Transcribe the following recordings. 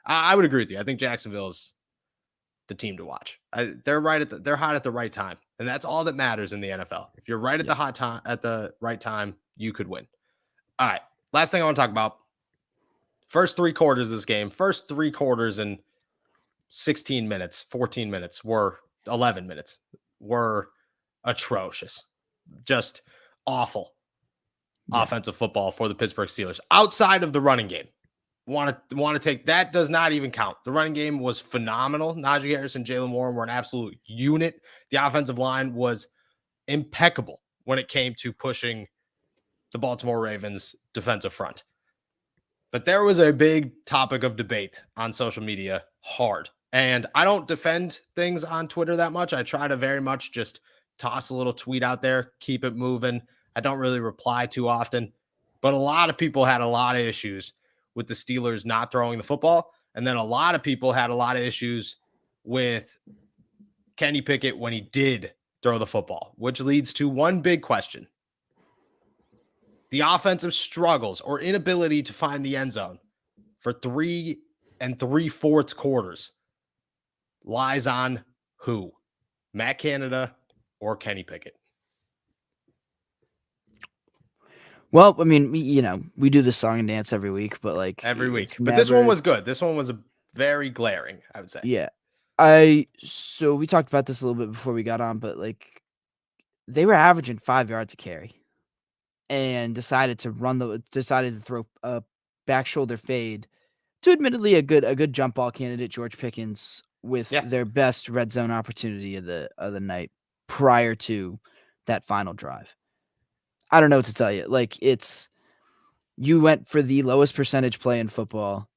I would agree with you. I think Jacksonville is the team to watch. They're hot at the right time, and that's all that matters in the NFL. If you're right at the hot time at the right time, you could win. All right. Last thing I want to talk about. First 3 quarters of this game. First 3 quarters in 16 minutes, 14 minutes, 11 minutes were atrocious. Just awful offensive football for the Pittsburgh Steelers outside of the running game. Want to take that does not even count. The running game was phenomenal. Najee Harris and Jalen Warren were an absolute unit. The offensive line was impeccable when it came to pushing the Baltimore Ravens defensive front. But there was a big topic of debate on social media, hard. And I don't defend things on Twitter that much. I try to very much just toss a little tweet out there, keep it moving. I don't really reply too often. But a lot of people had a lot of issues with the Steelers not throwing the football. And then a lot of people had a lot of issues with Kenny Pickett when he did throw the football, which leads to one big question. The offensive struggles or inability to find the end zone for 3 3/4 quarters lies on who? Matt Canada or Kenny Pickett? Well, I mean, we do this song and dance every week, but every week. But this one was good. This one was very glaring, I would say. Yeah. So we talked about this a little bit before we got on, but they were averaging 5 yards a carry and decided to throw a back shoulder fade to admittedly a good jump ball candidate, George Pickens, with their best red zone opportunity of the night prior to that final drive. I don't know what to tell you. You went for the lowest percentage play in football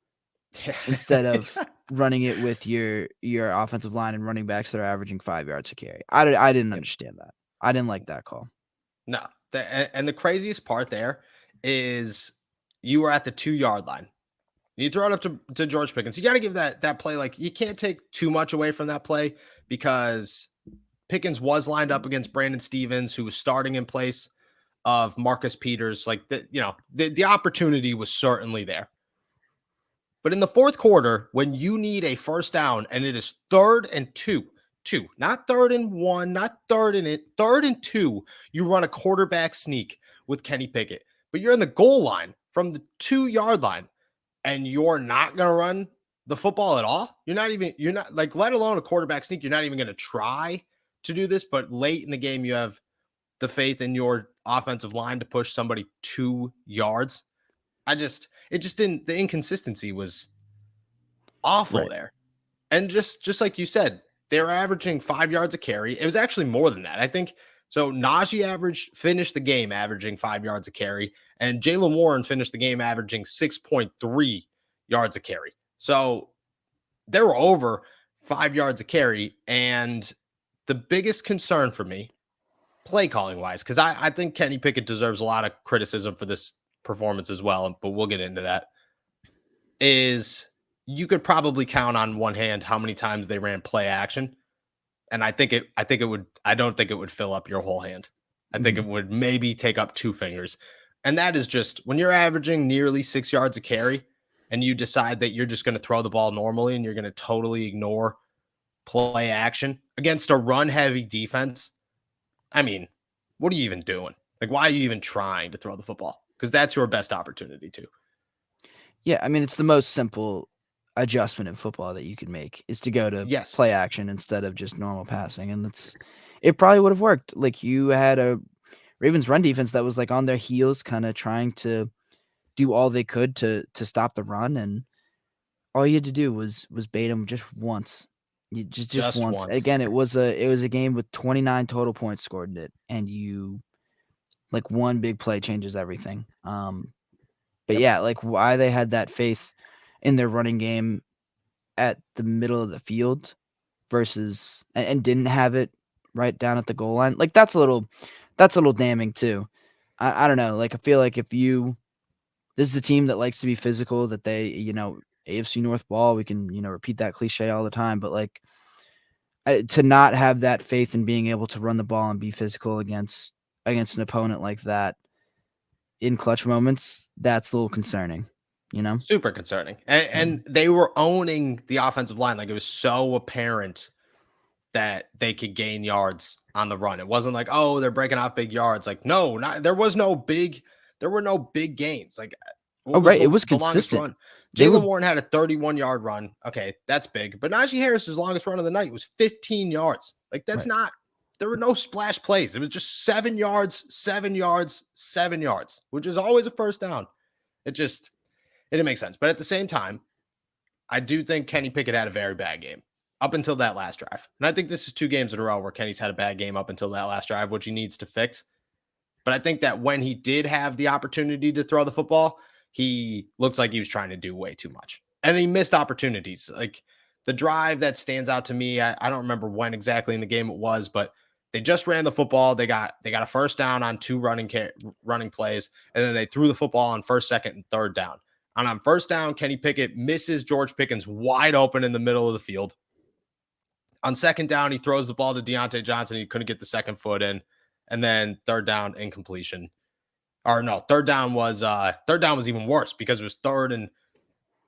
instead of running it with your offensive line and running backs that are averaging 5 yards a carry. I didn't understand that. I didn't like that call. No. And the craziest part there is you were at the 2-yard line. You throw it up to George Pickens. You got to give that play, you can't take too much away from that play because Pickens was lined up against Brandon Stevens, who was starting in place of Marcus Peters. The opportunity was certainly there. But in the fourth quarter, when you need a first down and it is 3rd and 2, not 3rd and 1, not 3rd and 2, you run a quarterback sneak with Kenny Pickett. But you're in the goal line from the 2-yard line and you're not going to run the football at all. You're not let alone a quarterback sneak. You're not even going to try to do this. But late in the game, you have the faith in your offensive line to push somebody 2 yards. The inconsistency was awful there. And just like you said, they were averaging 5 yards a carry. It was actually more than that. I think so. Najee finished the game averaging 5 yards a carry, and Jalen Warren finished the game averaging 6.3 yards a carry. So they were over 5 yards a carry. And the biggest concern for me, play calling wise, because I think Kenny Pickett deserves a lot of criticism for this performance as well, but we'll get into that, is you could probably count on one hand how many times they ran play action. And I don't think it would fill up your whole hand. I think it would maybe take up 2 fingers. And that is just when you're averaging nearly 6 yards a carry and you decide that you're just going to throw the ball normally and you're going to totally ignore play action against a run heavy defense. I mean, what are you even doing? Why are you even trying to throw the football? Because that's your best opportunity too. Yeah, I mean, it's the most simple adjustment in football that you can make is to go to play action instead of just normal passing. And it probably would have worked. You had a Ravens run defense that was on their heels, kind of trying to do all they could to stop the run. And all you had to do was bait them just once. Just once. Again, it was a game with 29 total points scored in it. And you one big play changes everything. But why they had that faith in their running game at the middle of the field versus and didn't have it right down at the goal line. That's a little damning too. I don't know. I feel like this is a team that likes to be physical, that they, AFC North ball, we can, repeat that cliche all the time, but to not have that faith in being able to run the ball and be physical against an opponent like that in clutch moments, that's a little concerning. Super concerning. And they were owning the offensive line. Like, it was so apparent that they could gain yards on the run. It wasn't like, oh, they're breaking off big yards. Like, no, there were no big gains. Like, what was it was the consistent. Longest run? Jaylen Warren had a 31-yard run. Okay, that's big. But Najee Harris's longest run of the night was 15 yards. Like, that's not, there were no splash plays. It was just 7 yards, 7 yards, 7 yards, which is always a first down. It didn't make sense. But at the same time, I do think Kenny Pickett had a very bad game up until that last drive. And I think this is 2 games in a row where Kenny's had a bad game up until that last drive, which he needs to fix. But I think that when he did have the opportunity to throw the football, he looked like he was trying to do way too much. And he missed opportunities. Like, the drive that stands out to me, I don't remember when exactly in the game it was, but they just ran the football. They got a first down on 2 running plays, and then they threw the football on first, second, and third down. And on first down, Kenny Pickett misses George Pickens wide open in the middle of the field. On second down, he throws the ball to Deontay Johnson. He couldn't get the second foot in. And then third down, incompletion. Or no, third down was even worse because it was third and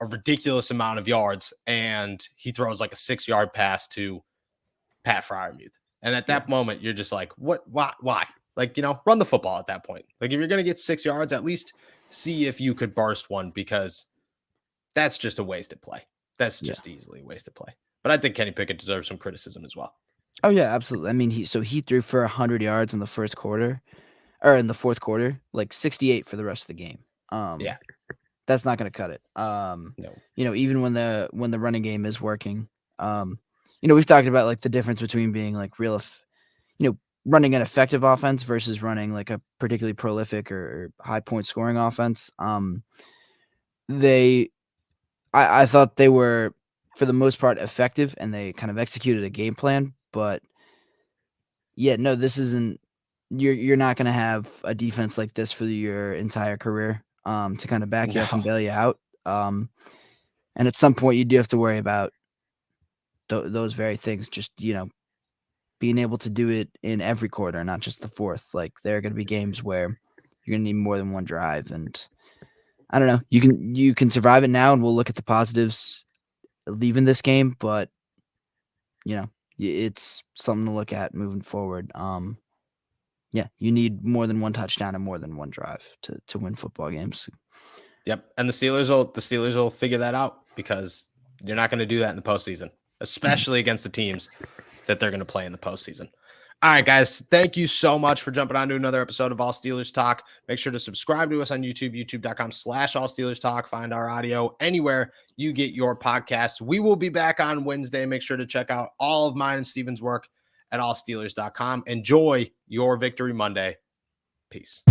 a ridiculous amount of yards. And he throws like a 6-yard pass to Pat Freiermuth. And at that moment, you're just like, what? Why? Like, run the football at that point. Like, if you're going to get 6 yards, at least see if you could burst one, because that's just a wasted play. That's just easily a wasted play. But I think Kenny Pickett deserves some criticism as well. Oh, yeah, absolutely. I mean, he threw for 100 yards in the fourth quarter, like 68 for the rest of the game. That's not going to cut it. No. Even when the running game is working, we've talked about like the difference between being like running an effective offense versus running like a particularly prolific or high point scoring offense. I thought they were, for the most part, effective, and they kind of executed a game plan. But this isn't. You're not going to have a defense like this for your entire career to kind of back you up and bail you out. And at some point, you do have to worry about those very things. Just being able to do it in every quarter, not just the fourth. Like, there are going to be games where you're going to need more than one drive, and I don't know. You can survive it now, and we'll look at the positives leaving this game, but it's something to look at moving forward. You need more than one touchdown and more than one drive to win football games. Yep, and the Steelers will figure that out, because you're not going to do that in the postseason, especially against the teams that they're going to play in the postseason. All right, guys, thank you so much for jumping on to another episode of All Steelers Talk. Make sure to subscribe to us on YouTube, youtube.com/All Steelers Talk. Find our audio anywhere you get your podcast. We will be back on Wednesday. Make sure to check out all of mine and Steven's work at allsteelers.com. Enjoy your Victory Monday. Peace.